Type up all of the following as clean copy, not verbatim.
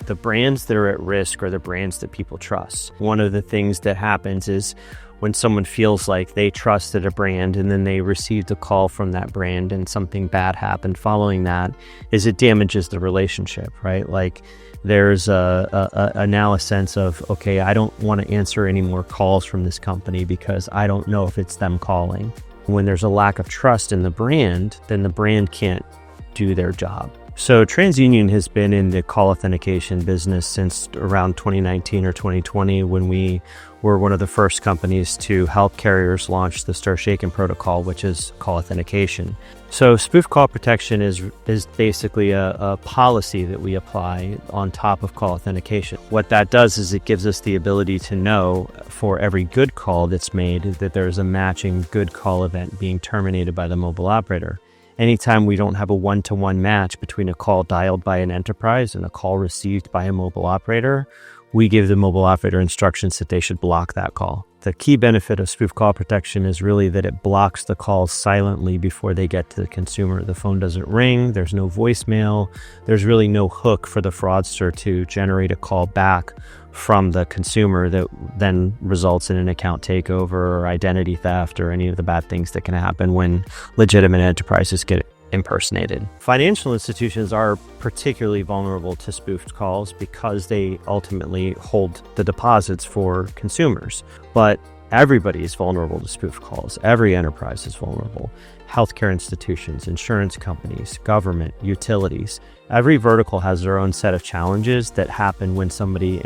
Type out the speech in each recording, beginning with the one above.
The brands that are at risk are the brands that people trust. One of the things that happens is when someone feels like they trusted a brand and then they received a call from that brand and something bad happened following that, is it damages the relationship, right? Like there's now a sense of, okay, I don't want to answer any more calls from this company because I don't know if it's them calling. When there's a lack of trust in the brand, then the brand can't do their job. So TransUnion has been in the call authentication business since around 2019 or 2020, when we were one of the first companies to help carriers launch the Stir-Shaken protocol, which is call authentication. So Spoofed Call Protection is basically a policy that we apply on top of call authentication. What that does is it gives us the ability to know for every good call that's made that there's a matching good call event being terminated by the mobile operator. Anytime we don't have a one-to-one match between a call dialed by an enterprise and a call received by a mobile operator, we give the mobile operator instructions that they should block that call. The key benefit of Spoofed Call Protection is really that it blocks the calls silently before they get to the consumer. The phone doesn't ring, there's no voicemail, there's really no hook for the fraudster to generate a call back from the consumer that then results in an account takeover or identity theft or any of the bad things that can happen when legitimate enterprises get impersonated. Financial institutions are particularly vulnerable to spoofed calls because they ultimately hold the deposits for consumers. But everybody is vulnerable to spoofed calls. Every enterprise is vulnerable. Healthcare institutions, insurance companies, government, utilities. Every vertical has their own set of challenges that happen when somebody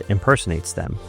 impersonates them.